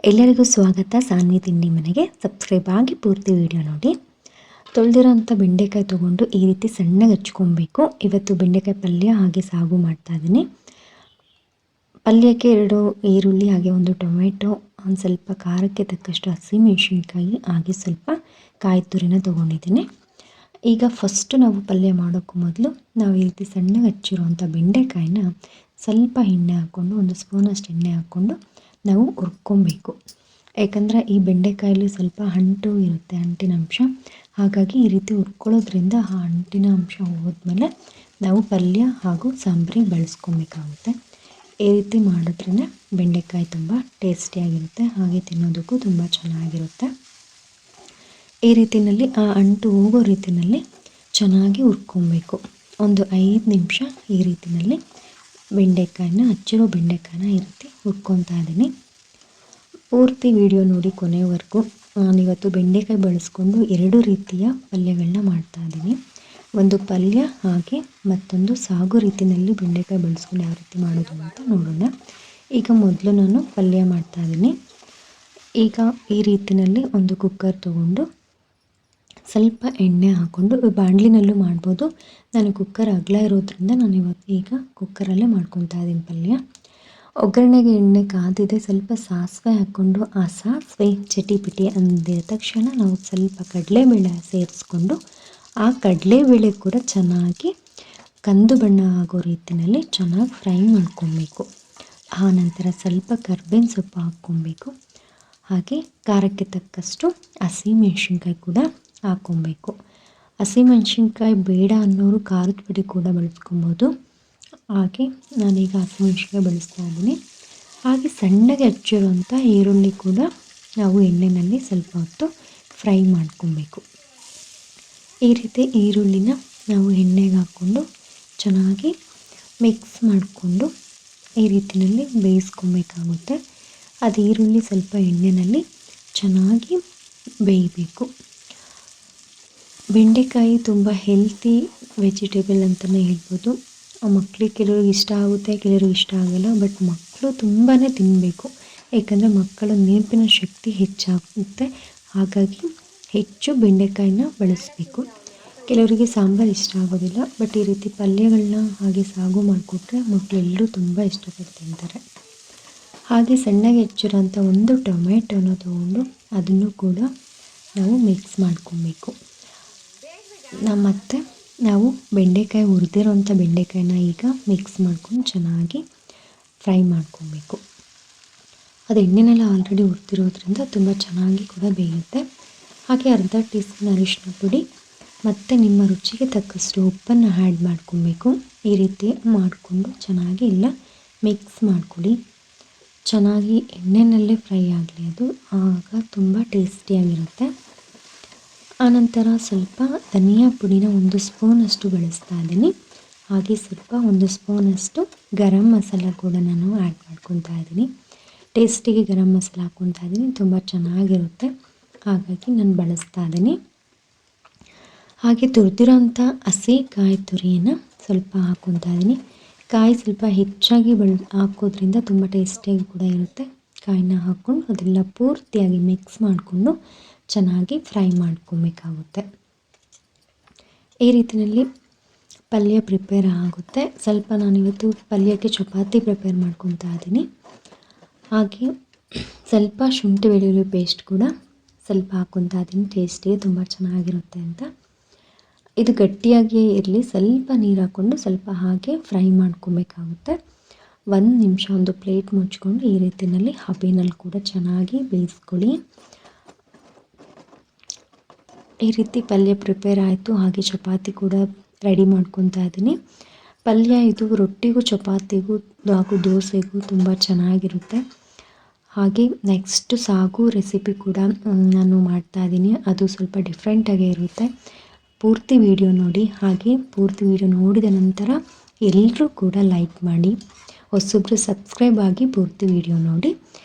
ಎಲ್ಲರಿಗೂ ಸ್ವಾಗತ. ಸಾನ್ವಿ ತಿಂಡಿ ಮನೆಗೆ ಸಬ್ಸ್ಕ್ರೈಬ್ ಆಗಿ ಪೂರ್ತಿ ವಿಡಿಯೋ ನೋಡಿ. ತೊಳೆದಿರೋಂಥ ಬೆಂಡೆಕಾಯಿ ತೊಗೊಂಡು ಈ ರೀತಿ ಸಣ್ಣಗೆ ಹಚ್ಕೊಬೇಕು. ಇವತ್ತು ಬೆಂಡೆಕಾಯಿ ಪಲ್ಯ ಹಾಗೆ ಸಾಗು ಮಾಡ್ತಾ ಇದ್ದೀನಿ. ಪಲ್ಯಕ್ಕೆ 2 ಈರುಳ್ಳಿ ಹಾಗೆ 1 ಟೊಮೆಟೊ, ಒಂದು ಸ್ವಲ್ಪ ಖಾರಕ್ಕೆ ತಕ್ಕಷ್ಟು ಹಸಿಮೆಣಸಿನ್ಕಾಯಿ ಹಾಗೆ ಸ್ವಲ್ಪ ಕಾಯಿ ತುರಿನ ತೊಗೊಂಡಿದ್ದೀನಿ. ಈಗ ಫಸ್ಟು ನಾವು ಪಲ್ಯ ಮಾಡೋಕ್ಕೂ ಮೊದಲು ನಾವು ಈ ರೀತಿ ಸಣ್ಣಗೆ ಹಚ್ಚಿರುವಂಥ ಬೆಂಡೆಕಾಯಿನ ಸ್ವಲ್ಪ ಎಣ್ಣೆ ಹಾಕ್ಕೊಂಡು, 1 ಸ್ಪೂನಷ್ಟು ಎಣ್ಣೆ ಹಾಕ್ಕೊಂಡು ನಾವು ಹುರ್ಕೊಬೇಕು. ಯಾಕಂದರೆ ಈ ಬೆಂಡೆಕಾಯಲ್ಲಿ ಸ್ವಲ್ಪ ಅಂಟು ಇರುತ್ತೆ, ಅಂಟಿನ ಅಂಶ. ಹಾಗಾಗಿ ಈ ರೀತಿ ಹುರ್ಕೊಳ್ಳೋದ್ರಿಂದ ಆ ಅಂಟಿನ ಅಂಶ ಹೋದ್ಮೇಲೆ ನಾವು ಪಲ್ಯ ಹಾಗೂ ಸಾಂಬಾರಿಗೆ ಬಳಸ್ಕೊಬೇಕಾಗುತ್ತೆ. ಈ ರೀತಿ ಮಾಡಿದ್ರೇ ಬೆಂಡೆಕಾಯಿ ತುಂಬ ಟೇಸ್ಟಿಯಾಗಿರುತ್ತೆ, ಹಾಗೆ ತಿನ್ನೋದಕ್ಕೂ ತುಂಬ ಚೆನ್ನಾಗಿರುತ್ತೆ. ಈ ರೀತಿಯಲ್ಲಿ ಆ ಅಂಟು ಹೋಗೋ ರೀತಿಯಲ್ಲಿ ಚೆನ್ನಾಗಿ ಹುರ್ಕೊಬೇಕು. ಒಂದು 5 ನಿಮಿಷ ಈ ರೀತಿಯಲ್ಲಿ ಹಚ್ಚಿರೋ ಬೆಂಡೆಕಾಯಿನ ಈ ರೀತಿ ಹುರ್ಕೊತಾ ಇದ್ದೀನಿ. ಪೂರ್ತಿ ವಿಡಿಯೋ ನೋಡಿ ಕೊನೆವರೆಗೂ. ನಾನಿವತ್ತು ಬೆಂಡೆಕಾಯಿ ಬಳಸ್ಕೊಂಡು 2 ರೀತಿಯ ಪಲ್ಯಗಳನ್ನ ಮಾಡ್ತಾ ಇದ್ದೀನಿ. ಒಂದು ಪಲ್ಯ ಹಾಗೆ ಮತ್ತೊಂದು ಸಾಗು ರೀತಿಯಲ್ಲಿ ಬೆಂಡೆಕಾಯಿ ಬಳಸ್ಕೊಂಡು ಯಾವ ರೀತಿ ಮಾಡೋದು ಅಂತ ನೋಡೋಣ. ಈಗ ಮೊದಲು ನಾನು ಪಲ್ಯ ಮಾಡ್ತಾ ಇದ್ದೀನಿ. ಈಗ ಈ ರೀತಿಯಲ್ಲಿ ಒಂದು ಕುಕ್ಕರ್ ತೊಗೊಂಡು ಸ್ವಲ್ಪ ಎಣ್ಣೆ ಹಾಕ್ಕೊಂಡು, ಬಾಣಲಿನಲ್ಲೂ ಮಾಡ್ಬೋದು. ನಾನು ಕುಕ್ಕರ್ ಅಗಲ ಇರೋದ್ರಿಂದ ನಾನು ಈಗ ಕುಕ್ಕರಲ್ಲೇ ಮಾಡ್ಕೊತಾ ಇದ್ದೀನಿ ಪಲ್ಯ. ಒಗ್ಗರಣೆಗೆ ಎಣ್ಣೆ ಕಾದಿದೆ. ಸ್ವಲ್ಪ ಸಾಸಿವೆ ಹಾಕ್ಕೊಂಡು, ಆ ಸಾಸಿವೆ ಚಟಿಪಿಟಿ ಅಂದಿದ ತಕ್ಷಣ ನಾವು ಸ್ವಲ್ಪ ಕಡಲೆಬೇಳೆ ಸೇರಿಸ್ಕೊಂಡು, ಆ ಕಡಲೆಬೇಳೆ ಕೂಡ ಚೆನ್ನಾಗಿ ಕಂದು ಬಣ್ಣ ಆಗೋ ರೀತಿಯಲ್ಲಿ ಚೆನ್ನಾಗಿ ಫ್ರೈ ಮಾಡ್ಕೊಬೇಕು. ಆ ನಂತರ ಸ್ವಲ್ಪ ಕರ್ಬೇವಿನ ಸೊಪ್ಪು ಹಾಕ್ಕೊಬೇಕು. ಹಾಗೆ ಖಾರಕ್ಕೆ ತಕ್ಕಷ್ಟು ಹಸಿಮೆಣಸಿನ್ಕಾಯಿ ಕೂಡ ಹಾಕ್ಕೊಬೇಕು. ಹಸಿಮೆಣಸಿನ್ಕಾಯಿ ಬೇಡ ಅನ್ನೋರು ಖಾರದ ಪುಡಿ ಕೂಡ ಬಳಸ್ಕೊಬೋದು. ಹಾಗೆ ನಾನೀಗ ಹಸಿಮೆಣಸಿನ್ಕಾಯಿ ಬಳಸ್ತಾ ಇದ್ದೀನಿ. ಹಾಗೆ ಸಣ್ಣಗೆ ಹಚ್ಚಿರುವಂಥ ಈರುಳ್ಳಿ ಕೂಡ ನಾವು ಎಣ್ಣೆಯಲ್ಲಿ ಸ್ವಲ್ಪ ಹೊತ್ತು ಫ್ರೈ ಮಾಡ್ಕೊಬೇಕು. ಈ ರೀತಿ ಈರುಳ್ಳಿನ ನಾವು ಎಣ್ಣೆಗೆ ಹಾಕ್ಕೊಂಡು ಚೆನ್ನಾಗಿ ಮಿಕ್ಸ್ ಮಾಡಿಕೊಂಡು ಈ ರೀತಿಯಲ್ಲಿ ಬೇಯಿಸ್ಕೊಬೇಕಾಗುತ್ತೆ. ಅದು ಈರುಳ್ಳಿ ಸ್ವಲ್ಪ ಎಣ್ಣೆಯಲ್ಲಿ ಚೆನ್ನಾಗಿ ಬೇಯಬೇಕು. ಬೆಂಡೆಕಾಯಿ ತುಂಬ ಹೆಲ್ತಿ ವೆಜಿಟೇಬಲ್ ಅಂತಲೇ ಹೇಳ್ಬೋದು. ಮಕ್ಕಳಿಗೆ ಕೆಲವ್ರಿಗೆ ಇಷ್ಟ ಆಗುತ್ತೆ, ಕೆಲವ್ರಿಗೆ ಇಷ್ಟ ಆಗೋಲ್ಲ. ಬಟ್ ಮಕ್ಕಳು ತುಂಬಾ ತಿನ್ನಬೇಕು. ಏಕೆಂದರೆ ಮಕ್ಕಳ ನೆನಪಿನ ಶಕ್ತಿ ಹೆಚ್ಚಾಗುತ್ತೆ. ಹಾಗಾಗಿ ಹೆಚ್ಚು ಬೆಂಡೆಕಾಯಿನ ಬಳಸಬೇಕು. ಕೆಲವರಿಗೆ ಸಾಂಬಾರು ಇಷ್ಟ ಆಗೋದಿಲ್ಲ. ಬಟ್ ಈ ರೀತಿ ಪಲ್ಯಗಳನ್ನ ಹಾಗೆ ಸಾಗು ಮಾಡಿಕೊಟ್ರೆ ಮಕ್ಕಳೆಲ್ಲರೂ ತುಂಬ ಇಷ್ಟಪಟ್ಟು ತಿಂತಾರೆ. ಹಾಗೆ ಸಣ್ಣಗೆ ಹೆಚ್ಚಿರೋಂಥ 1 ಟೊಮೆಟೊನ ತೊಗೊಂಡು ಅದನ್ನು ಕೂಡ ನಾವು ಮಿಕ್ಸ್ ಮಾಡ್ಕೊಬೇಕು. ಮತ್ತು ನಾವು ಬೆಂಡೆಕಾಯಿ ಹುರಿದಿರೋಂಥ ಬೆಂಡೆಕಾಯಿನ ಈಗ ಮಿಕ್ಸ್ ಮಾಡ್ಕೊಂಡು ಚೆನ್ನಾಗಿ ಫ್ರೈ ಮಾಡ್ಕೊಬೇಕು. ಅದು ಎಣ್ಣೆನೆಲ್ಲ ಆಲ್ರೆಡಿ ಹುರಿದಿರೋದ್ರಿಂದ ತುಂಬ ಚೆನ್ನಾಗಿ ಕೂಡ ಬೇಯುತ್ತೆ. ಹಾಗೆ ಅರ್ಧ ಟೀ ಸ್ಪೂನ್ ಅರಿಶಿನ ಪುಡಿ ಮತ್ತು ನಿಮ್ಮ ರುಚಿಗೆ ತಕ್ಕಷ್ಟು ಉಪ್ಪನ್ನು ಆ್ಯಡ್ ಮಾಡ್ಕೊಬೇಕು. ಈ ರೀತಿ ಮಾಡಿಕೊಂಡು ಚೆನ್ನಾಗಿ ಎಲ್ಲ ಮಿಕ್ಸ್ ಮಾಡಿಕೊಡಿ. ಚೆನ್ನಾಗಿ ಎಣ್ಣೆನಲ್ಲೇ ಫ್ರೈ ಆಗಲಿ, ಅದು ಆಗ ತುಂಬ ಟೇಸ್ಟಿಯಾಗಿರುತ್ತೆ. ಆನಂತರ ಸ್ವಲ್ಪ ಧನಿಯಾ ಪುಡಿನ 1 ಸ್ಪೂನಷ್ಟು ಬಳಸ್ತಾ ಇದ್ದೀನಿ. ಹಾಗೆ ಸ್ವಲ್ಪ 1 ಸ್ಪೂನಷ್ಟು ಗರಂ ಮಸಾಲ ಕೂಡ ನಾನು ಆ್ಯಡ್ ಮಾಡ್ಕೊತಾ ಇದ್ದೀನಿ. ಟೇಸ್ಟಿಗೆ ಗರಂ ಮಸಾಲ ಹಾಕ್ಕೊತಾ ಇದ್ದೀನಿ, ತುಂಬ ಚೆನ್ನಾಗಿರುತ್ತೆ. ಹಾಗಾಗಿ ನಾನು ಬಳಸ್ತಾ ಇದ್ದೀನಿ. ಹಾಗೆ ತುರಿದಿರೋಂಥ ಹಸಿ ಕಾಯಿ ತುರಿಯನ್ನು ಸ್ವಲ್ಪ ಹಾಕ್ಕೊತಾ ಇದ್ದೀನಿ. ಕಾಯಿ ಸ್ವಲ್ಪ ಹೆಚ್ಚಾಗಿ ಹಾಕೋದ್ರಿಂದ ತುಂಬ ಟೇಸ್ಟಿಯಾಗಿ ಕೂಡ ಇರುತ್ತೆ. ಕಾಯಿನ ಹಾಕ್ಕೊಂಡು ಅದೆಲ್ಲ ಪೂರ್ತಿಯಾಗಿ ಮಿಕ್ಸ್ ಮಾಡಿಕೊಂಡು ಚೆನ್ನಾಗಿ ಫ್ರೈ ಮಾಡ್ಕೊಬೇಕಾಗುತ್ತೆ. ಈ ರೀತಿಯಲ್ಲಿ ಪಲ್ಯ ಪ್ರಿಪೇರ್ ಆಗುತ್ತೆ. ಸ್ವಲ್ಪ ನಾನಿವತ್ತು ಪಲ್ಯಕ್ಕೆ ಚಪಾತಿ ಪ್ರಿಪೇರ್ ಮಾಡ್ಕೊತಾ ಇದ್ದೀನಿ. ಹಾಗೆ ಸ್ವಲ್ಪ ಶುಂಠಿ ಬೆಳ್ಳುಳ್ಳಿ ಪೇಸ್ಟ್ ಕೂಡ ಸ್ವಲ್ಪ ಹಾಕ್ಕೊತಾ ಇದ್ದೀನಿ, ಟೇಸ್ಟಿಗೆ ತುಂಬ ಚೆನ್ನಾಗಿರುತ್ತೆ ಅಂತ. ಇದು ಗಟ್ಟಿಯಾಗಿಯೇ ಇರಲಿ. ಸ್ವಲ್ಪ ನೀರು ಹಾಕ್ಕೊಂಡು ಸ್ವಲ್ಪ ಹಾಗೆ ಫ್ರೈ ಮಾಡ್ಕೊಬೇಕಾಗುತ್ತೆ. 1 ನಿಮಿಷ ಒಂದು ಪ್ಲೇಟ್ ಮುಚ್ಕೊಂಡು ಈ ರೀತಿಯಲ್ಲಿ ಹಬೆನಲ್ಲಿ ಕೂಡ ಚೆನ್ನಾಗಿ ಬೇಯಿಸ್ಕೊಳ್ಳಿ. ಈ ರೀತಿ ಪಲ್ಯ ಪ್ರಿಪೇರ್ ಆಯಿತು. ಹಾಗೆ ಚಪಾತಿ ಕೂಡ ರೆಡಿ ಮಾಡ್ಕೊತಾ ಇದ್ದೀನಿ. ಪಲ್ಯ ಇದು ರೊಟ್ಟಿಗೂ ಚಪಾತಿಗೂ ಹಾಗೂ ದೋಸೆಗೂ ತುಂಬ ಚೆನ್ನಾಗಿರುತ್ತೆ. ಹಾಗೆ ನೆಕ್ಸ್ಟ್ ಸಾಗು ರೆಸಿಪಿ ಕೂಡ ನಾನು ಮಾಡ್ತಾ ಇದ್ದೀನಿ. ಅದು ಸ್ವಲ್ಪ ಡಿಫ್ರೆಂಟಾಗೇ ಇರುತ್ತೆ. ಪೂರ್ತಿ ವಿಡಿಯೋ ನೋಡಿ. ಹಾಗೆ ಪೂರ್ತಿ ವಿಡಿಯೋ ನೋಡಿದ ನಂತರ ಎಲ್ಲರೂ ಕೂಡ ಲೈಕ್ ಮಾಡಿ, ಹೊಸಬ್ರು ಸಬ್ಸ್ಕ್ರೈಬ್ ಆಗಿ ಪೂರ್ತಿ ವಿಡಿಯೋ ನೋಡಿ.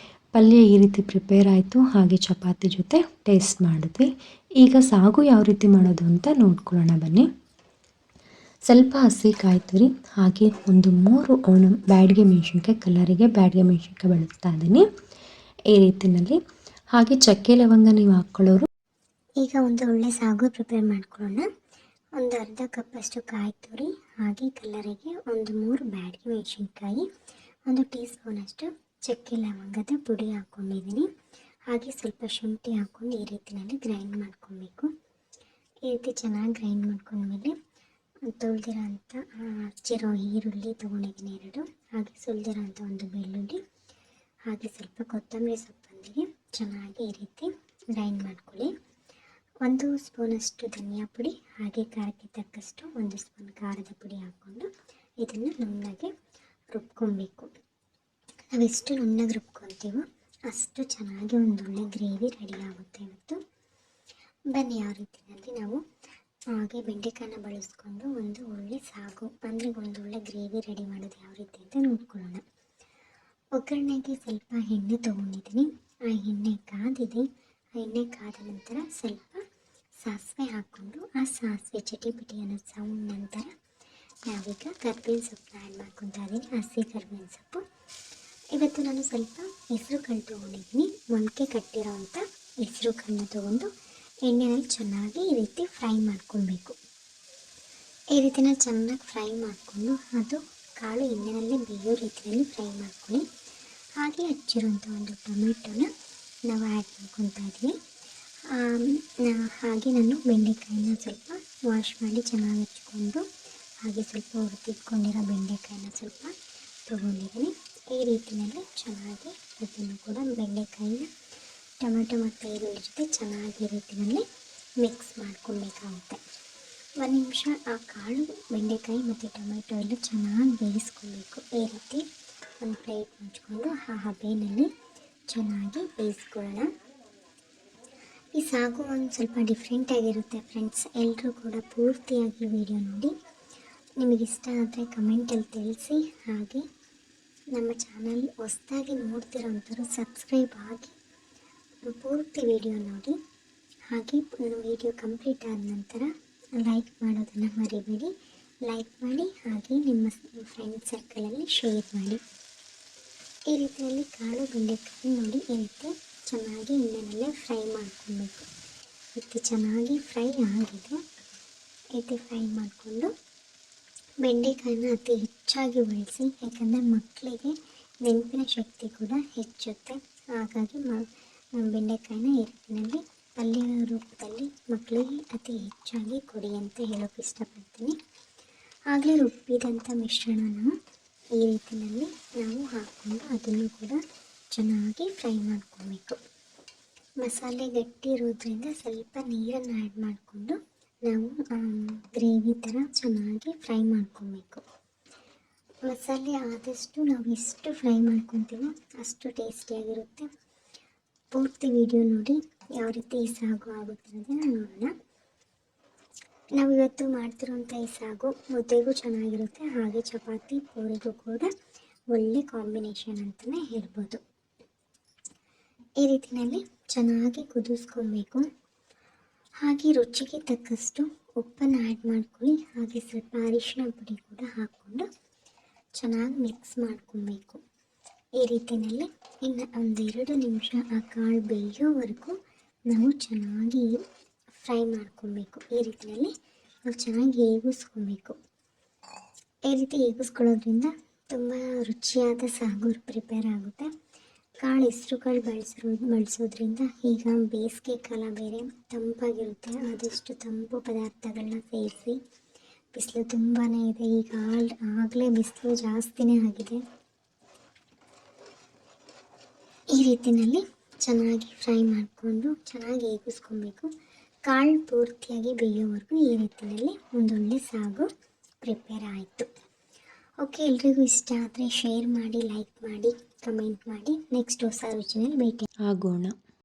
ಪಲ್ಯ ಈ ರೀತಿ ಪ್ರಿಪೇರ್ ಆಯಿತು. ಹಾಗೆ ಚಪಾತಿ ಜೊತೆ ಟೇಸ್ಟ್ ಮಾಡಿದ್ವಿ. ಈಗ ಸಾಗು ಯಾವ ರೀತಿ ಮಾಡೋದು ಅಂತ ನೋಡ್ಕೊಳ್ಳೋಣ ಬನ್ನಿ. ಸ್ವಲ್ಪ ಹಸಿ ಕಾಯಿ ತುರಿ, ಹಾಗೆ 1 3 ಬ್ಯಾಡಗೆ ಮೆಣಸಿನ್ಕಾಯಿ, ಕಲರಿಗೆ ಬ್ಯಾಡಗೆ ಮೆಣಸಿನ್ಕಾಯಿ ಬಳಸ್ತಾ ಇದ್ದೀನಿ. ಈ ರೀತಿಯಲ್ಲಿ. ಹಾಗೆ ಚಕ್ಕೆ ಲವಂಗ ನೀವು ಹಾಕ್ಕೊಳ್ಳೋರು. ಈಗ ಒಂದು ಒಳ್ಳೆ ಸಾಗು ಪ್ರಿಪೇರ್ ಮಾಡ್ಕೊಳ್ಳೋಣ. ಒಂದು ಅರ್ಧ ಕಪ್ಪಷ್ಟು ಕಾಯಿ ತುರಿ, ಹಾಗೆ ಕಲರಿಗೆ ಒಂದು 3 ಬ್ಯಾಡಗಿ ಮೆಣಸಿನ್ಕಾಯಿ, 1 ಟೀ ಸ್ಪೂನಷ್ಟು ಚಕ್ಕೆ ಲವಂಗದ ಪುಡಿ ಹಾಕ್ಕೊಂಡಿದ್ದೀನಿ. ಹಾಗೆ ಸ್ವಲ್ಪ ಶುಂಠಿ ಹಾಕ್ಕೊಂಡು ಈ ರೀತಿಯಲ್ಲಿ ಗ್ರೈಂಡ್ ಮಾಡ್ಕೊಬೇಕು. ಈ ರೀತಿ ಚೆನ್ನಾಗಿ ಗ್ರೈಂಡ್ ಮಾಡ್ಕೊಂಡ್ಮೇಲೆ ತೊಳೆದಿರೋ ಅಂಥ ಹಚ್ಚಿರೋ ಈರುಳ್ಳಿ ತೊಗೊಂಡಿದ್ದೀನಿ 2, ಹಾಗೆ ಸುಲಿದಿರೋ ಅಂಥ ಒಂದು ಬೆಳ್ಳುಳ್ಳಿ, ಹಾಗೆ ಸ್ವಲ್ಪ ಕೊತ್ತಂಬರಿ ಸೊಪ್ಪೊಂದಿಗೆ ಚೆನ್ನಾಗಿ ಈ ರೀತಿ ಗ್ರೈಂಡ್ ಮಾಡ್ಕೊಳ್ಳಿ. 1 ಸ್ಪೂನಷ್ಟು ಧನಿಯಾ ಪುಡಿ, ಹಾಗೆ ಖಾರಕ್ಕೆ ತಕ್ಕಷ್ಟು 1 ಸ್ಪೂನ್ ಖಾರದ ಪುಡಿ ಹಾಕ್ಕೊಂಡು ಇದನ್ನು ನುಣ್ಣಗೆ ರುಬ್ಕೊಬೇಕು. ನಾವೆಷ್ಟು ನುಣ್ಣಗೆ ರುಬ್ಕೊತೀವೋ ಅಷ್ಟು ಚೆನ್ನಾಗಿ ಒಂದೊಳ್ಳೆ ಗ್ರೇವಿ ರೆಡಿ ಆಗುತ್ತೆ. ಇವತ್ತು ಬನ್ನಿ ಯಾವ ರೀತಿಯಲ್ಲಿ ನಾವು ಹಾಗೆ ಬೆಂಡೆಕಾಯನ್ನ ಬಳಸ್ಕೊಂಡು ಒಂದು ಒಳ್ಳೆ ಸಾಗು ಅಂದರೆ ಒಂದು ಒಳ್ಳೆ ಗ್ರೇವಿ ರೆಡಿ ಮಾಡೋದು ಯಾವ ರೀತಿ ಅಂತ ನೋಡ್ಕೊಳ್ಳೋಣ. ಒಗ್ಗರಣೆಗೆ ಸ್ವಲ್ಪ ಎಣ್ಣೆ ತೊಗೊಂಡಿದ್ದೀನಿ. ಆ ಎಣ್ಣೆ ಕಾದಿದೆ. ಆ ಎಣ್ಣೆ ಕಾದ ನಂತರ ಸ್ವಲ್ಪ ಸಾಸಿವೆ ಹಾಕ್ಕೊಂಡು ಆ ಸಾಸಿವೆ ಚಿಟಿಪಿಟಿ ಅನ್ನೋ ಸೌಂಡ್ ನಂತರ ನಾವೀಗ ಕರ್ಬೇವಿನ ಸೊಪ್ಪನ್ನ ಆ್ಯಡ್ ಮಾಡ್ಕೊತಾ ಇದ್ದೀನಿ. ಹಸಿ ಕರ್ಬೇವಿನ ಸೊಪ್ಪು. ಇವತ್ತು ನಾನು ಸ್ವಲ್ಪ ಹೆಸರು ಕಾಳು ತೊಗೊಂಡಿದ್ದೀನಿ. ಮೊಳಕೆ ಕಟ್ಟಿರೋ ಅಂಥ ಹೆಸರು ಕಾಳನ್ನ ತೊಗೊಂಡು ಎಣ್ಣೆಯಲ್ಲಿ ಚೆನ್ನಾಗಿ ಈ ರೀತಿ ಫ್ರೈ ಮಾಡ್ಕೊಳ್ಬೇಕು. ಈ ರೀತಿನ ಚೆನ್ನಾಗಿ ಫ್ರೈ ಮಾಡಿಕೊಂಡು ಅದು ಕಾಳು ಎಣ್ಣೆಯಲ್ಲಿ ಬೇಯೋ ರೀತಿಯಲ್ಲಿ ಫ್ರೈ ಮಾಡ್ಕೊಳ್ಳಿ. ಹಾಗೆ ಹಚ್ಚಿರೋಂಥ ಒಂದು ಟೊಮೆಟೊನ ನಾವು ಆ್ಯಡ್ ಮಾಡ್ಕೊತಾ ಇದ್ವಿ. ಹಾಗೆ ನಾನು ಬೆಂಡೆಕಾಯಿನ ಸ್ವಲ್ಪ ವಾಶ್ ಮಾಡಿ ಚೆನ್ನಾಗಿ ಹಚ್ಕೊಂಡು ಹಾಗೆ ಸ್ವಲ್ಪ ಹುರಿದಿಟ್ಕೊಂಡಿರೋ ಬೆಂಡೆಕಾಯಿನ ಸ್ವಲ್ಪ ತೊಗೊಂಡಿದ್ದೀನಿ. ಈ ರೀತಿಯಲ್ಲಿ ಚೆನ್ನಾಗಿ ಅದನ್ನು ಕೂಡ ಬೆಂಡೆಕಾಯಿನ ಟೊಮೆಟೊ ಮತ್ತು ಈರುಳ್ಳಿ ಜೊತೆ ಚೆನ್ನಾಗಿ ಈ ರೀತಿಯಲ್ಲಿ ಮಿಕ್ಸ್ ಮಾಡ್ಕೊಳ್ಬೇಕಾಗುತ್ತೆ. 1 ನಿಮಿಷ ಆ ಕಾಳು ಬೆಂಡೆಕಾಯಿ ಮತ್ತು ಟೊಮೆಟೊ ಎಲ್ಲ ಚೆನ್ನಾಗಿ ಬೇಯಿಸ್ಕೊಳ್ಬೇಕು. ಈ ರೀತಿ ಒಂದು ಪ್ಲೇಟ್ ಮುಚ್ಕೊಂಡು ಆ ಹಬೆಯಲ್ಲಿ ಚೆನ್ನಾಗಿ ಬೇಯಿಸ್ಕೊಳ್ಳೋಣ. ಈ ಸಾಗು ಒಂದು ಸ್ವಲ್ಪ ಡಿಫ್ರೆಂಟಾಗಿರುತ್ತೆ ಫ್ರೆಂಡ್ಸ್. ಎಲ್ಲರೂ ಕೂಡ ಪೂರ್ತಿಯಾಗಿ ವಿಡಿಯೋ ನೋಡಿ. ನಿಮಗಿಷ್ಟ ಆದರೆ ಕಮೆಂಟಲ್ಲಿ ತಿಳಿಸಿ. ಹಾಗೆ ನಮ್ಮ ಚಾನಲ್ ಹೊಸದಾಗಿ ನೋಡ್ತಿರೋಂಥವ್ರು ಸಬ್ಸ್ಕ್ರೈಬ್ ಆಗಿ ಪೂರ್ತಿ ವಿಡಿಯೋ ನೋಡಿ. ಹಾಗೆ ವಿಡಿಯೋ ಕಂಪ್ಲೀಟ್ ಆದ ನಂತರ ಲೈಕ್ ಮಾಡೋದನ್ನು ಮರಿಬೇಡಿ. ಲೈಕ್ ಮಾಡಿ ಹಾಗೆ ನಿಮ್ಮ ಫ್ರೆಂಡ್ ಸರ್ಕಲಲ್ಲಿ ಶೇರ್ ಮಾಡಿ. ಈ ರೀತಿಯಲ್ಲಿ ಕಾಳು ಬೆಂಡೆಕಾಯಿ ನೋಡಿ ಈ ರೀತಿ ಚೆನ್ನಾಗಿ ಎಣ್ಣೆಯಲ್ಲೇ ಫ್ರೈ ಮಾಡ್ಕೊಳ್ಬೇಕು. ಇದು ಚೆನ್ನಾಗಿ ಫ್ರೈ ಆಗಿದೆ. ಇದು ಫ್ರೈ ಮಾಡಿಕೊಂಡು ಬೆಂಡೆಕಾಯಿನ ಅತಿ ಹೆಚ್ಚಾಗಿ ಬಳಸಿ, ಯಾಕಂದರೆ ಮಕ್ಕಳಿಗೆ ನೆನಪಿನ ಶಕ್ತಿ ಕೂಡ ಹೆಚ್ಚುತ್ತೆ. ಹಾಗಾಗಿ ಬೆಂಡೆಕಾಯಿನ ಈ ರೀತಿಯಲ್ಲಿ ಪಲ್ಯ ರೂಪದಲ್ಲಿ ಮಕ್ಕಳಿಗೆ ಅತಿ ಹೆಚ್ಚಾಗಿ ಕೊಡಿ ಅಂತ ಹೇಳೋಕ್ಕೆ ಇಷ್ಟಪಡ್ತೀನಿ. ಆಗಲೇ ರುಬ್ಬಿದಂಥ ಮಿಶ್ರಣನ ಈ ರೀತಿಯಲ್ಲಿ ನಾವು ಹಾಕ್ಕೊಂಡು ಅದನ್ನು ಕೂಡ ಚೆನ್ನಾಗಿ ಫ್ರೈ ಮಾಡ್ಕೊಬೇಕು. ಮಸಾಲೆ ಗಟ್ಟಿ ಇರೋದ್ರಿಂದ ಸ್ವಲ್ಪ ನೀರನ್ನು ಆ್ಯಡ್ ಮಾಡಿಕೊಂಡು ನಾವು ಗ್ರೇವಿ ಥರ ಚೆನ್ನಾಗಿ ಫ್ರೈ ಮಾಡ್ಕೊಬೇಕು. ಮಸಾಲೆ ಆದಷ್ಟು ನಾವು ಎಷ್ಟು ಫ್ರೈ ಮಾಡ್ಕೊತೀವೋ ಅಷ್ಟು ಟೇಸ್ಟಿಯಾಗಿರುತ್ತೆ. ಪೂರ್ತಿ ವಿಡಿಯೋ ನೋಡಿ ಯಾವ ರೀತಿ ಈ ಸಾಗು ಆಗುತ್ತೆ ಅನ್ನೋದನ್ನು ನೋಡೋಣ. ನಾವು ಇವತ್ತು ಮಾಡ್ತಿರೋಂಥ ಈ ಸಾಗು ಮುದ್ದೆಗೂ ಚೆನ್ನಾಗಿರುತ್ತೆ, ಹಾಗೆ ಚಪಾತಿ ಪೂರಿಗೂ ಕೂಡ ಒಳ್ಳೆ ಕಾಂಬಿನೇಷನ್ ಅಂತಲೇ ಹೇಳ್ಬೋದು. ಈ ರೀತಿಯಲ್ಲಿ ಚೆನ್ನಾಗಿ ಕುದಿಸ್ಕೊಬೇಕು. ಹಾಗೆ ರುಚಿಗೆ ತಕ್ಕಷ್ಟು ಉಪ್ಪನ್ನು ಆ್ಯಡ್ ಮಾಡ್ಕೊಳ್ಳಿ. ಹಾಗೆ ಸ್ವಲ್ಪ ಅರಿಶಿನ ಪುಡಿ ಕೂಡ ಹಾಕ್ಕೊಂಡು ಚೆನ್ನಾಗಿ ಮಿಕ್ಸ್ ಮಾಡ್ಕೊಬೇಕು. ಈ ರೀತಿಯಲ್ಲಿ ಇನ್ನು 1-2 ನಿಮಿಷ ಆ ಕಾಳು ಬೇಯೋವರೆಗೂ ನಾವು ಚೆನ್ನಾಗಿ ಫ್ರೈ ಮಾಡ್ಕೊಬೇಕು. ಈ ರೀತಿಯಲ್ಲಿ ನಾವು ಚೆನ್ನಾಗಿ ಏಗಿಸ್ಕೊಬೇಕು. ಈ ರೀತಿ ಏಗಿಸ್ಕೊಳ್ಳೋದ್ರಿಂದ ತುಂಬ ರುಚಿಯಾದ ಸಾಗು ಪ್ರಿಪೇರ್ ಆಗುತ್ತೆ. ಕಾಳು ಹೆಸ್ರು ಕಾಳು ಬಳಸೋದ್ರಿಂದ ಈಗ ಬೇಸಿಗೆ ಕಾಲ ಬೇರೆ ತಂಪಾಗಿರುತ್ತೆ. ಆದಷ್ಟು ತಂಪು ಪದಾರ್ಥಗಳನ್ನ ಸೇರಿಸಿ. ಬಿಸಿಲು ತುಂಬಾ ಇದೆ ಈಗ, ಆಗಲೇ ಬಿಸಿಲು ಜಾಸ್ತಿನೇ ಆಗಿದೆ. ಈ ರೀತಿಯಲ್ಲಿ ಚೆನ್ನಾಗಿ ಫ್ರೈ ಮಾಡಿಕೊಂಡು ಚೆನ್ನಾಗಿ ಏಗಿಸ್ಕೊಬೇಕು. ಕಾಳು ಪೂರ್ತಿಯಾಗಿ ಬೇಯೋವರೆಗೂ ಈ ರೀತಿಯಲ್ಲಿ ಒಂದೊಳ್ಳೆ ಸಾಗು ಪ್ರಿಪೇರ್ ಆಯಿತು. ಓಕೆ, ಎಲ್ರಿಗೂ ಇಷ್ಟ ಆದರೆ ಶೇರ್ ಮಾಡಿ, ಲೈಕ್ ಮಾಡಿ, ಕಮೆಂಟ್ ಮಾಡಿ. ನೆಕ್ಸ್ಟ್ ಹೊಸ ರುಚಿನಲ್ಲಿ ಭೇಟಿ ಆಗೋಣ.